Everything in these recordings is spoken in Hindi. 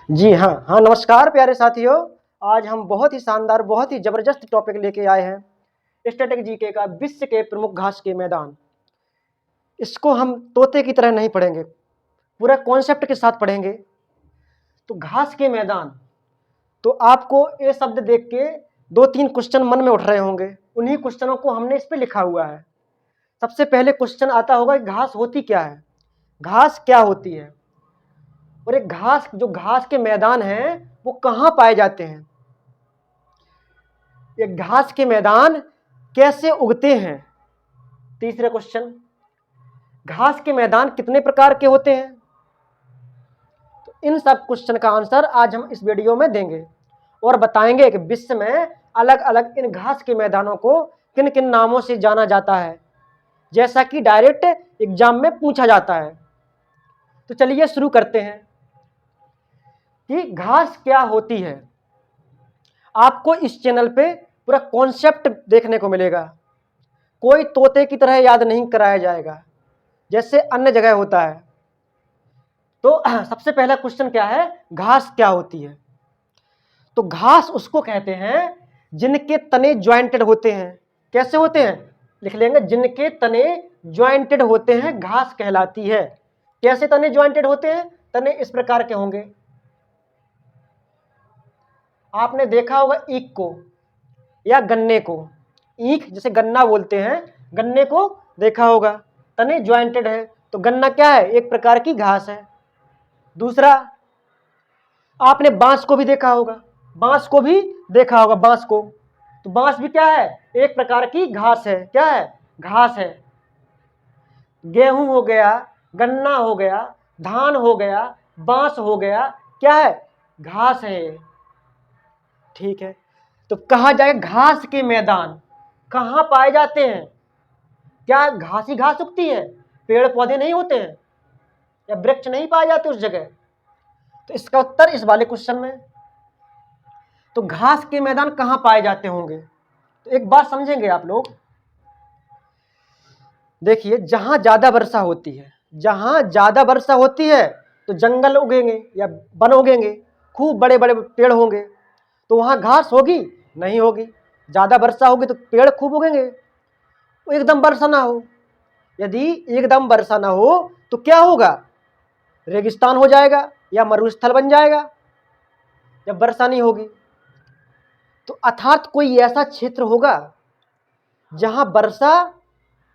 जी हाँ, नमस्कार प्यारे साथियों। आज हम बहुत ही शानदार, बहुत ही ज़बरदस्त टॉपिक लेके आए हैं। स्टैटिक जीके का विश्व के प्रमुख घास के मैदान। इसको हम तोते की तरह नहीं पढ़ेंगे, पूरा कॉन्सेप्ट के साथ पढ़ेंगे। तो घास के मैदान, तो आपको ये शब्द देख के 2-3 क्वेश्चन मन में उठ रहे होंगे। उन्हीं क्वेश्चनों को हमने इस पे लिखा हुआ है। सबसे पहले क्वेश्चन आता होगा कि घास होती क्या है, घास क्या होती है, और एक घास के मैदान हैं वो कहाँ पाए जाते हैं, ये घास के मैदान कैसे उगते हैं। तीसरा क्वेश्चन, घास के मैदान कितने प्रकार के होते हैं। तो इन सब क्वेश्चन का आंसर आज हम इस वीडियो में देंगे और बताएंगे कि विश्व में अलग अलग इन घास के मैदानों को किन किन नामों से जाना जाता है, जैसा कि डायरेक्ट एग्जाम में पूछा जाता है। तो चलिए शुरू करते हैं कि घास क्या होती है। आपको इस चैनल पे पूरा कॉन्सेप्ट देखने को मिलेगा, कोई तोते की तरह याद नहीं कराया जाएगा जैसे अन्य जगह होता है। तो सबसे पहला क्वेश्चन क्या है, घास क्या होती है। तो घास उसको कहते हैं जिनके तने ज्वाइंटेड होते हैं। कैसे होते हैं, लिख लेंगे, जिनके तने ज्वाइंटेड होते हैं घास कहलाती है। कैसे तने ज्वाइंटेड होते हैं, तने इस प्रकार के होंगे। आपने देखा होगा ईख को या गन्ने को, ईख जैसे गन्ना बोलते हैं, गन्ने को देखा होगा, तने ज्वाइंटेड है। तो गन्ना क्या है, एक प्रकार की घास है। दूसरा, आपने बांस को भी देखा होगा, बांस को भी देखा होगा, बांस को, तो बांस भी क्या है, एक प्रकार की घास है। क्या है, घास है। गेहूं हो गया, गन्ना हो गया, धान हो गया, बांस हो गया, क्या है, घास है। ठीक है, तो कहा जाए घास के मैदान कहाँ पाए जाते हैं। क्या घास ही घास उगती है, पेड़ पौधे नहीं होते हैं, या वृक्ष नहीं पाए जाते उस जगह। तो इसका उत्तर इस वाले क्वेश्चन में। तो घास के मैदान कहाँ पाए जाते होंगे, तो एक बात समझेंगे आप लोग। देखिए, जहां ज्यादा वर्षा होती है, जहां ज्यादा वर्षा होती है तो जंगल उगेंगे या वन उगेंगे, खूब बड़े बड़े पेड़ होंगे। तो वहां घास होगी नहीं होगी। ज्यादा वर्षा होगी तो पेड़ खूब उगेंगे। एकदम वर्षा ना हो, यदि एकदम वर्षा ना हो तो क्या होगा, रेगिस्तान हो जाएगा या मरुस्थल बन जाएगा जब वर्षा नहीं होगी। तो अर्थात कोई ऐसा क्षेत्र होगा जहां वर्षा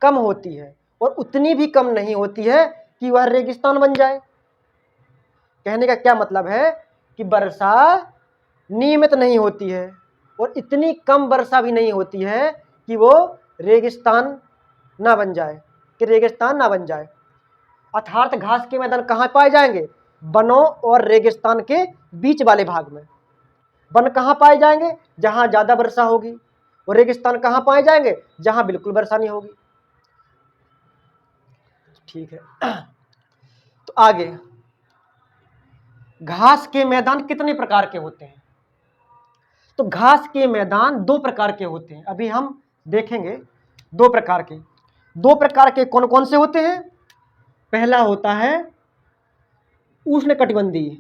कम होती है और उतनी भी कम नहीं होती है कि वह रेगिस्तान बन जाए। कहने का क्या मतलब है कि वर्षा नियमित नहीं होती है और इतनी कम वर्षा भी नहीं होती है कि वो रेगिस्तान ना बन जाए, अर्थात घास के मैदान कहाँ पाए जाएंगे, वनों और रेगिस्तान के बीच वाले भाग में। वन कहाँ पाए जाएंगे, जहां ज्यादा वर्षा होगी, और रेगिस्तान कहाँ पाए जाएंगे, जहां बिल्कुल वर्षा नहीं होगी। ठीक है, तो आगे, घास के मैदान कितने प्रकार के होते हैं। तो घास के मैदान 2 प्रकार के होते हैं, अभी हम देखेंगे। 2 प्रकार के कौन कौन से होते हैं। पहला होता है उष्णकटिबंधीय,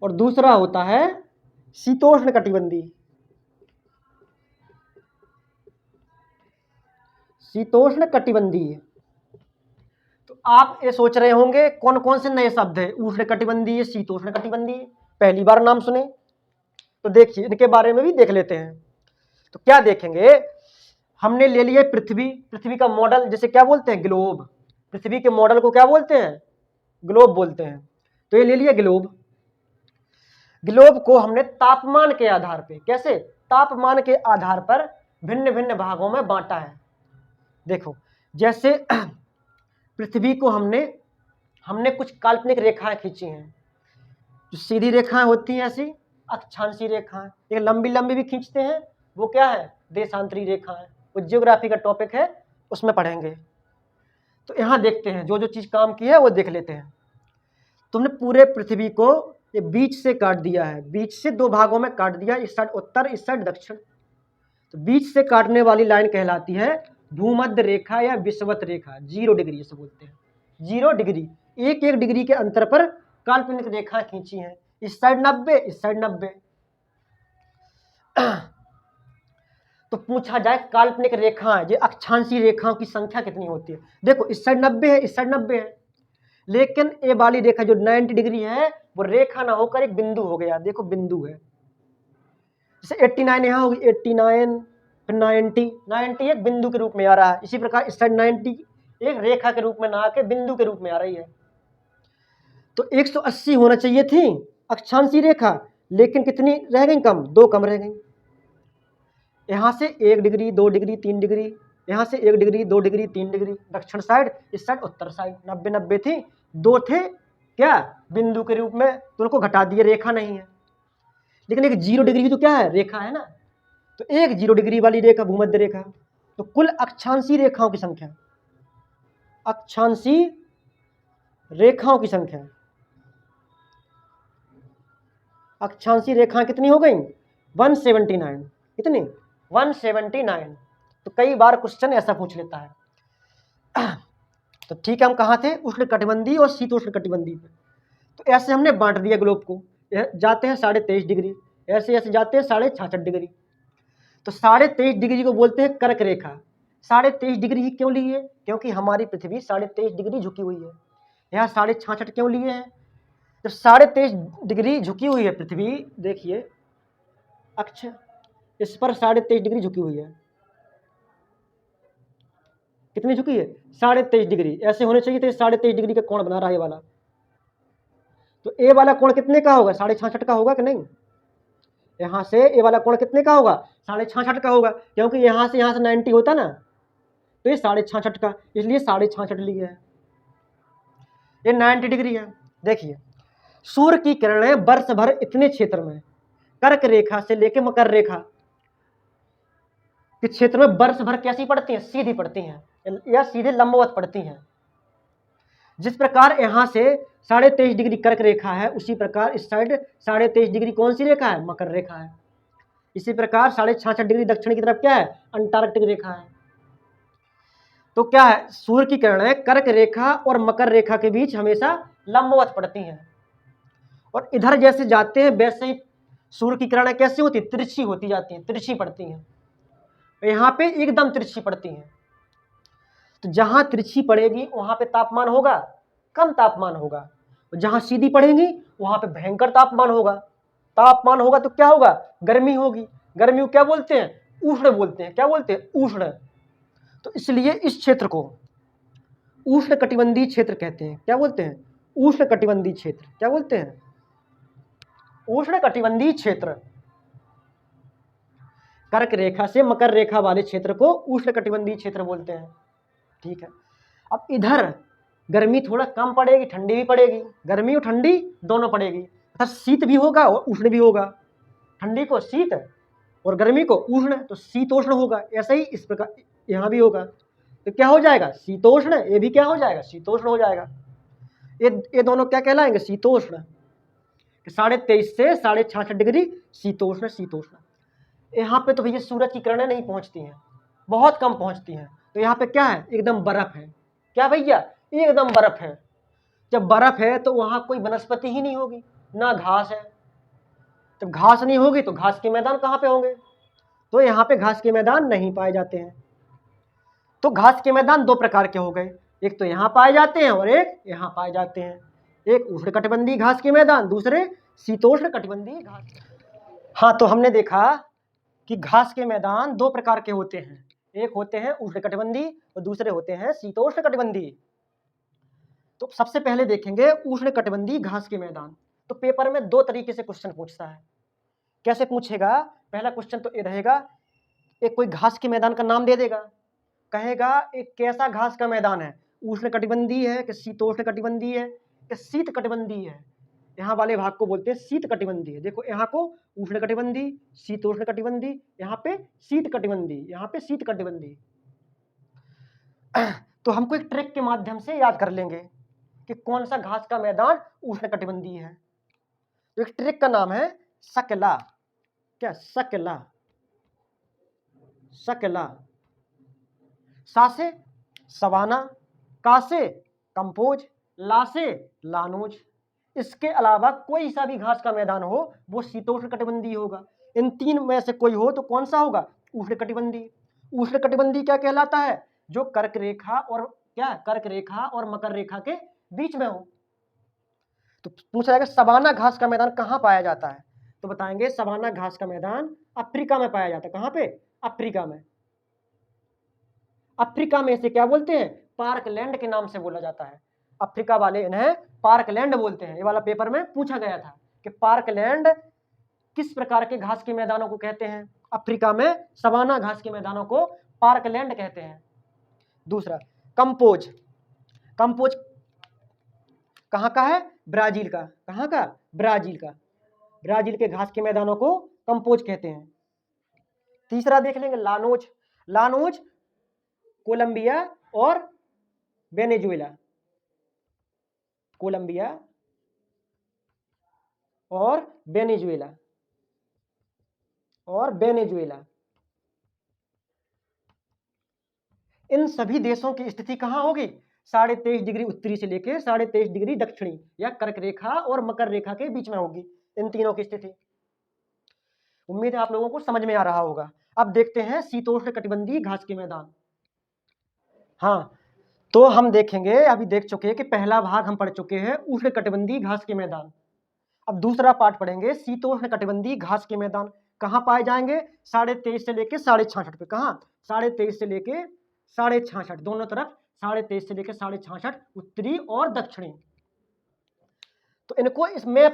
और दूसरा होता है शीतोष्ण कटिबंधीय। तो आप ये सोच रहे होंगे कौन कौन से नए शब्द है, उष्णकटिबंधीय, शीतोष्णकटिबंधीय, पहली बार नाम सुने। तो देखिए, इनके बारे में भी देख लेते हैं। तो क्या देखेंगे, हमने ले लिया पृथ्वी का मॉडल, जैसे क्या बोलते हैं, ग्लोब। पृथ्वी के मॉडल को क्या बोलते हैं, ग्लोब बोलते हैं। तो ये ले लिया ग्लोब। ग्लोब को हमने तापमान के आधार पे, कैसे, तापमान के आधार पर भिन्न भिन्न भागों में बांटा है। देखो, जैसे पृथ्वी को हमने कुछ काल्पनिक रेखाएं खींची हैं, जो सीधी रेखाएं होती हैं ऐसी अक्षांशीय रेखाएं, एक लंबी लंबी भी खींचते हैं, वो क्या है, देशांतरी रेखाएं। वो जियोग्राफी का टॉपिक है, उसमें पढ़ेंगे। तो यहाँ देखते हैं, जो जो चीज काम की है वो देख लेते हैं। तुमने पूरे पृथ्वी को ये बीच से काट दिया है, बीच से 2 भागों में काट दिया, इस साइड उत्तर, इस साइड दक्षिण। तो बीच से काटने वाली लाइन कहलाती है भूमध्य रेखा या विषुवत रेखा, 0 डिग्री से बोलते हैं, 0 डिग्री, एक एक डिग्री के अंतर पर काल्पनिक रेखा खींची है। इस साइड 90, इस साइड 90। तो पूछा जाए काल्पनिक रेखाएं, जो अक्षांशीय रेखाओं की संख्या कितनी होती है। देखो इस साइड 90 है, इस साइड 90 है, लेकिन ये वाली रेखा जो 90 डिग्री है वो रेखा ना होकर एक बिंदु हो गया। देखो बिंदु है, जैसे 89 यहाँ होगी, 89 फिर 90 एक बिंदु के रूप में आ रहा है। इसी प्रकार इस साइड 90 एक रेखा के रूप में ना आके बिंदु के रूप में आ रही है। तो 180 होना चाहिए थी अक्षांशीय रेखा, लेकिन कितनी रह गई? कम, 2 कम रह गई। यहाँ से 1 डिग्री 2 डिग्री 3 डिग्री, यहाँ से 1 डिग्री 2 डिग्री 3 डिग्री, दक्षिण साइड, इस साइड उत्तर साइड। 90 90 थी, 2 थे क्या बिंदु के रूप में, तो उनको घटा दिए, रेखा नहीं है। लेकिन एक 0 डिग्री तो क्या है? रेखा है ना। तो एक 0 डिग्री वाली रेखा भूमध्य रेखा। तो कुल अक्षांशीय रेखाओं की संख्या, अक्षांशीय रेखाओं की संख्या, अक्षांशीय रेखाएं कितनी हो गई? 179। कितनी? 179। तो कई बार क्वेश्चन ऐसा पूछ लेता है। तो ठीक है, हम कहाँ थे? उष्णकटिबंधीय और शीतोष्णकटिबंधीय पे। तो ऐसे हमने बांट दिया ग्लोब को, जाते हैं 23.5 डिग्री, ऐसे ऐसे जाते हैं 66.5 डिग्री। तो 23.5 डिग्री को बोलते हैं कर्क रेखा। 23.5 डिग्री ही क्यों लिए? क्योंकि हमारी पृथ्वी 23.5 डिग्री झुकी हुई है। यहाँ 66.5 क्यों लिए हैं? जब 23.5 डिग्री झुकी हुई है पृथ्वी, देखिए अक्ष, इस पर 23.5 डिग्री झुकी हुई है। कितनी झुकी है? 23.5 डिग्री। ऐसे होने चाहिए थे 23.5 डिग्री का कोण बना रहा है ये वाला। तो ए वाला कोण कितने का होगा? 66.5 का होगा कि नहीं? यहाँ से ए वाला कोण कितने का होगा? 66.5 का होगा, क्योंकि यहाँ से 90 होता ना, तो ये 66.5 का, इसलिए 66.5 लिया है। ये 90 डिग्री है। देखिए सूर्य की किरणें वर्ष भर इतने क्षेत्र में, कर्क रेखा से लेकर मकर रेखा के क्षेत्र में वर्ष भर कैसी पड़ती हैं? सीधी पड़ती हैं या सीधे लंबवत पड़ती हैं। जिस प्रकार यहाँ से 23.5 डिग्री कर्क रेखा है, उसी प्रकार इस साइड 23.5 डिग्री कौन सी रेखा है? मकर रेखा है। इसी प्रकार 66.5 डिग्री दक्षिण की तरफ क्या है? अंटार्कटिक रेखा है। तो क्या है? सूर्य की किरणें कर्क रेखा और मकर रेखा के बीच हमेशा लंबवत पड़ती हैं, और इधर जैसे जाते हैं वैसे ही सूर्य की किरणें कैसी होती? तिरछी होती जाती हैं, तिरछी पड़ती हैं। यहाँ पे एकदम तिरछी पड़ती हैं। तो जहां तिरछी पड़ेगी वहां पे तापमान होगा, कम तापमान होगा। जहां सीधी पड़ेगी वहां पे भयंकर तापमान होगा। तापमान होगा तो क्या होगा? गर्मी होगी। गर्मी को क्या बोलते हैं? उष्ण बोलते हैं। क्या बोलते हैं? उष्ण। तो इसलिए इस क्षेत्र को उष्णकटिबंधीय क्षेत्र कहते हैं। क्या बोलते हैं? उष्णकटिबंधीय क्षेत्र। क्या बोलते हैं? उष्णकटिबंधीय क्षेत्र। कर्क रेखा से मकर रेखा वाले क्षेत्र को उष्णकटिबंधीय क्षेत्र बोलते हैं। ठीक है, अब इधर गर्मी थोड़ा कम पड़ेगी, ठंडी भी पड़ेगी, गर्मी और ठंडी दोनों पड़ेगी, अर्थात शीत भी होगा और उष्ण भी होगा। ठंडी को शीत और गर्मी को उष्ण, तो शीतोष्ण होगा। ऐसे ही इस प्रकार यहाँ भी होगा। तो क्या हो जाएगा? शीतोष्ण। ये भी क्या हो जाएगा? शीतोष्ण हो जाएगा। ये दोनों क्या कहलाएंगे? शीतोष्ण। 23.5 से 66.5 डिग्री शीतोष्ण। शीतोष्ण। यहाँ पे तो भैया सूरज की किरणें नहीं पहुंचती हैं, बहुत कम पहुंचती हैं। तो यहाँ पे क्या है? एकदम बर्फ है। क्या भैया? एकदम बर्फ है। जब बर्फ है तो वहां कोई वनस्पति ही नहीं होगी, ना घास है। जब घास नहीं होगी तो घास के मैदान कहाँ पे होंगे? तो यहाँ पे घास के मैदान नहीं पाए जाते हैं। तो घास के मैदान 2 प्रकार के हो गए, एक तो यहाँ पाए जाते हैं और एक यहाँ पाए जाते हैं। एक उष्णकटिबंधीय घास के मैदान, दूसरे शीतोष्ण कटिबंधीय घास। हाँ, तो हमने देखा कि घास के मैदान 2 प्रकार के होते हैं, एक होते हैं उष्णकटिबंधीय और दूसरे होते हैं शीतोष्णकटिबंधीय। तो सबसे पहले देखेंगे उष्णकटिबंधीय घास के मैदान। तो पेपर में 2 तरीके से क्वेश्चन पूछता है। कैसे पूछेगा? पहला क्वेश्चन तो ये रहेगा, एक कोई घास के मैदान का नाम दे देगा, कहेगा एक कैसा घास का मैदान है, उष्णकटिबंधीय है कि शीतोष्णकटिबंधीय है कि शीतकटिबंधीय है। यहाँ वाले भाग को बोलते हैं शीतकटिबंधीय। देखो यहाँ को उष्णकटिबंधीय, शीतोष्णकटिबंधीय, यहाँ पे शीतकटिबंधीय, यहाँ पे शीतकटिबंधीय। तो हमको एक ट्रिक के माध्यम से याद कर लेंगे कि कौन सा घास का मैदान उष्णकटिबंधीय है। तो एक ट्रिक का नाम है सकला। क्या? सकला। सकला। सा से सवाना, का से कंपोज, ला से लानोज। इसके अलावा कोई सा भी घास का मैदान हो वो शीतोष्ण कटिबंधीय होगा। इन तीन में से कोई हो तो कौन सा होगा? उष्ण कटिबंधीय। उष्ण कटिबंधीय क्या कहलाता है? जो कर्क रेखा और कर्क रेखा और मकर रेखा के बीच में हो। तो पूछा जाएगा सवाना घास का मैदान कहाँ पाया जाता है? तो बताएंगे सवाना घास का मैदान अफ्रीका में पाया जाता है। कहाँ पे? अफ्रीका में। अफ्रीका में इसे क्या बोलते हैं? पार्कलैंड के नाम से बोला जाता है। अफ्रीका वाले इन्हें पार्कलैंड बोलते हैं। ये वाला पेपर में पूछा गया था कि पार्कलैंड किस प्रकार के घास के मैदानों को कहते हैं? अफ्रीका में सवाना घास के मैदानों को पार्कलैंड कहते हैं। दूसरा कंपोज। कंपोज कहाँ का है? ब्राजील का। कहाँ का? ब्राजील का। ब्राजील के घास के मैदानों को कंपोज कहते हैं। तीसरा देख लेंगे लानोज। लानोज कोलंबिया और वेनेजुएला। कोलंबिया और वेनेजुएला इन सभी देशों की स्थिति कहाँ होगी? 23.5 डिग्री उत्तरी से लेकर 23.5 डिग्री दक्षिणी या कर्क रेखा और मकर रेखा के बीच में होगी इन तीनों की स्थिति। उम्मीद है आप लोगों को समझ में आ रहा होगा। अब देखते हैं शीतोष्ण कटिबंधीय घास के मैदान। हाँ, तो हम देखेंगे, अभी देख चुके हैं कि पहला भाग हम पढ़ चुके हैं उष्ण कटिबंधीय घास के मैदान। अब दूसरा पार्ट पढ़ेंगे शीतोष्ण कटिबंधीय घास के मैदान कहाँ पाए जाएंगे? 23.5 से लेके 66.5 पे। कहाँ? 23.5 से लेके 66.5 दोनों तरफ, 23.5 से लेके 66.5 उत्तरी और दक्षिणी। तो इनको इस मैप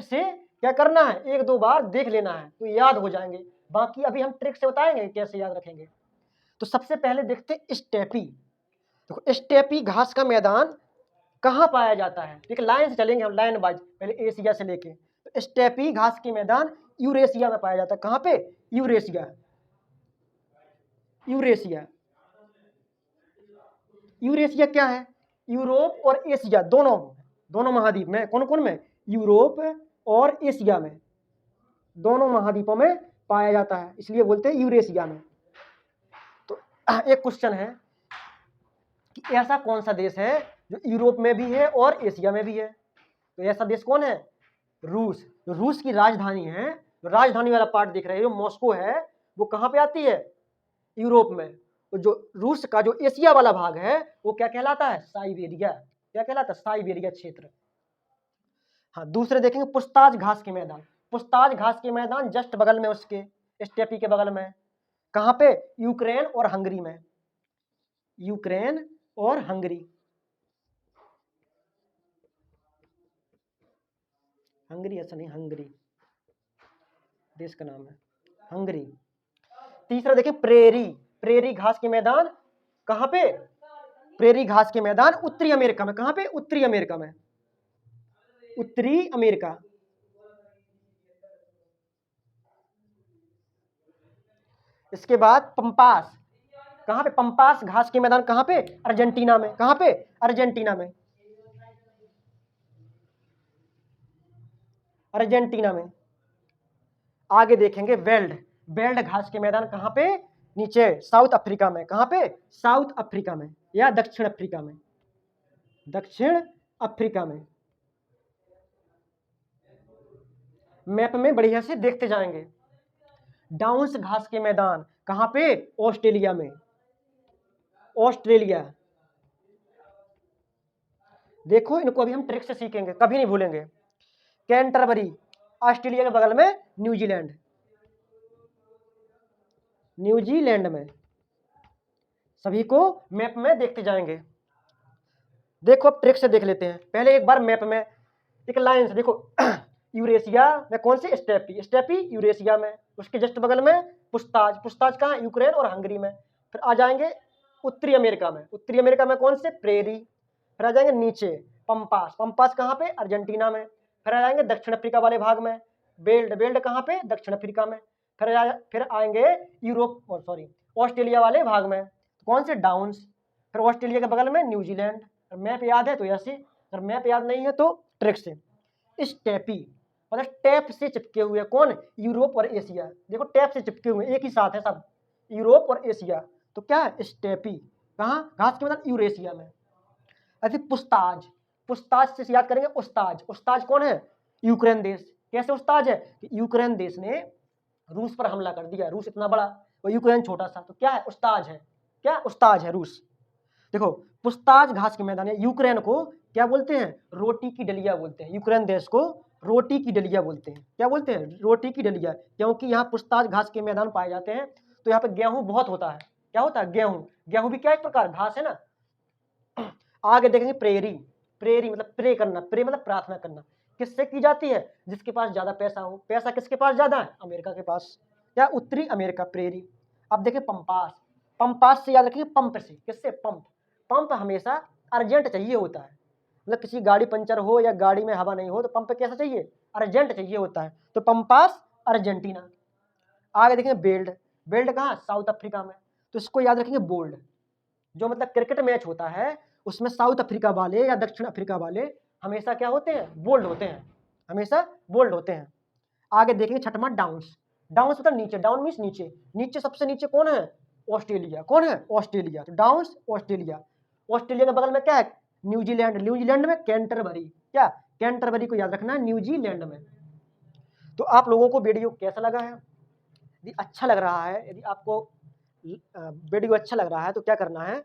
से क्या करना है? 1-2 बार देख लेना है तो याद हो जाएंगे। बाकी अभी हम ट्रिक से बताएंगे कैसे याद रखेंगे। तो सबसे पहले देखते हैं स्टेपी। देखो स्टेपी घास का मैदान कहाँ पाया जाता है? एक लाइन से चलेंगे हम, लाइन वाइज, पहले एशिया से लेके। तो स्टेपी घास के मैदान यूरेशिया में पाया जाता है। कहाँ पे? यूरेशिया। यूरेशिया। यूरेशिया क्या है? यूरोप और एशिया दोनों महाद्वीप में। कौन कौन में? यूरोप और एशिया में, दोनों महाद्वीपों में पाया जाता है, इसलिए बोलते हैं यूरेशिया में। तो एक क्वेश्चन है कि ऐसा कौन सा देश है जो यूरोप में भी है और एशिया में भी है? तो ऐसा देश कौन है? रूस। जो रूस की राजधानी है, राजधानी वाला पार्ट दिख रहे हैं जो मॉस्को है, वो कहाँ पे आती है? यूरोप में। तो जो रूस का जो एशिया वाला भाग है वो क्या कहलाता है? साइबेरिया। क्या कहलाता है? साइबेरिया क्षेत्र। हाँ, दूसरे देखेंगे पुस्ताज घास के मैदान। पुस्ताज घास के मैदान जस्ट बगल में उसके, स्टेपी के बगल में। कहाँ पे? यूक्रेन और हंगरी में। यूक्रेन और हंगरी। हंगरी ऐसा नहीं, हंगरी देश का नाम है, हंगरी। तीसरा देखिए प्रेरी घास के मैदान। कहाँ पे? प्रेरी घास के मैदान उत्तरी अमेरिका में। कहाँ पे? उत्तरी अमेरिका में। उत्तरी अमेरिका। इसके बाद पंपास। कहाँ पे? पंपास घास के मैदान कहाँ पे? अर्जेंटीना में। कहाँ पे? अर्जेंटीना में। अर्जेंटीना में। आगे देखेंगे बेल्ड घास के मैदान कहाँ पे? नीचे साउथ अफ्रीका में। कहाँ पे? साउथ अफ्रीका में या दक्षिण अफ्रीका में। दक्षिण अफ्रीका में। मैप में बढ़िया से देखते जाएंगे। डाउन्स घास के मैदान कहाँ पे? ऑस्ट्रेलिया में। ऑस्ट्रेलिया। देखो इनको अभी हम ट्रिक से सीखेंगे, कभी नहीं भूलेंगे। कैंटरबरी ऑस्ट्रेलिया के बगल में न्यूजीलैंड। न्यूजीलैंड में। सभी को मैप में देखते जाएंगे। देखो अब ट्रिक से देख लेते हैं। पहले एक बार मैप में एक लाइन से देखो यूरेशिया में कौन सी? स्टेपी यूरेशिया में। उसके जस्ट बगल में पुस्ताज कहाँ? यूक्रेन और हंगरी में। फिर आ जाएंगे उत्तरी अमेरिका में। उत्तरी अमेरिका में कौन से? प्रेरी। फिर आ जाएंगे नीचे पंपास कहाँ पे? अर्जेंटीना में। फिर आ जाएंगे दक्षिण अफ्रीका वाले भाग में बेल्ड कहाँ पे? दक्षिण अफ्रीका में। फिर आएंगे ऑस्ट्रेलिया वाले भाग में कौन से? डाउन्स। फिर ऑस्ट्रेलिया के बगल में न्यूजीलैंड। मैप याद है तो ऐसे, अगर मैप याद नहीं है तो ट्रिक से। स्टेपी मतलब टैप से चिपके हुए, कौन? यूरोप और एशिया। देखो टैप से चिपके हुए एक ही साथ है सब, यूरोप और एशिया। तो क्या है? स्टेपी। कहाँ? घास के मैदान यूरेशिया में। ऐसे पुस्ताज, पुस्ताज से याद करेंगे उस्ताज, उस्ताज कौन है? यूक्रेन देश। कैसे उस्ताज है? कि यूक्रेन देश ने रूस पर हमला कर दिया, रूस इतना बड़ा और यूक्रेन छोटा सा, तो क्या है? उस्ताज है। क्या? उस्ताज है रूस। देखो पुस्ताज घास के मैदान है, यूक्रेन को क्या बोलते हैं? रोटी की डलिया बोलते हैं। यूक्रेन देश को रोटी की डलिया बोलते हैं। क्या बोलते हैं? रोटी की डलिया, क्योंकि यहाँ पुस्ताज घास के मैदान पाए जाते हैं। तो यहाँ पे गेहूं बहुत होता है। क्या होता है? गेहूं। गेहूं भी क्या एक प्रकार घास है ना। आगे देखेंगे प्रेरी, प्रेरी मतलब प्रे करना, प्रे मतलब प्रार्थना करना। किससे की जाती है? जिसके पास ज्यादा पैसा हो। पैसा किसके पास ज्यादा है? अमेरिका के पास। क्या? उत्तरी अमेरिका, प्रेरी। अब देखिए पंपास, पंपास से याद रखिए पंप से। किससे? पंप। पंप हमेशा अर्जेंट चाहिए होता है, मतलब किसी गाड़ी पंचर हो या गाड़ी में हवा नहीं हो तो पंप कैसा चाहिए? अर्जेंट चाहिए होता है। तो पंपास अर्जेंटीना। आगे देखेंगे बेल्ट, बेल्ट कहाँ? साउथ अफ्रीका में। तो इसको याद रखेंगे बोल्ड, जो मतलब क्रिकेट मैच होता है उसमें साउथ अफ्रीका वाले या दक्षिण अफ्रीका वाले हमेशा क्या होते हैं? बोल्ड होते हैं, हमेशा बोल्ड होते हैं। आगे देखेंगे छठवां डाउन्स, डाउन्स मतलब नीचे, डाउन मीन्स नीचे। नीचे सबसे नीचे कौन है? ऑस्ट्रेलिया। कौन है? ऑस्ट्रेलिया। तो डाउन्स ऑस्ट्रेलिया। ऑस्ट्रेलिया के बगल में क्या है? न्यूजीलैंड। न्यूजीलैंड में कैंटरबरी। क्या? कैंटरबरी को याद रखना है, न्यूजीलैंड में। तो आप लोगों को वीडियो कैसा लगा है? यदि अच्छा लग रहा है, यदि आपको वीडियो अच्छा लग रहा है तो क्या करना है?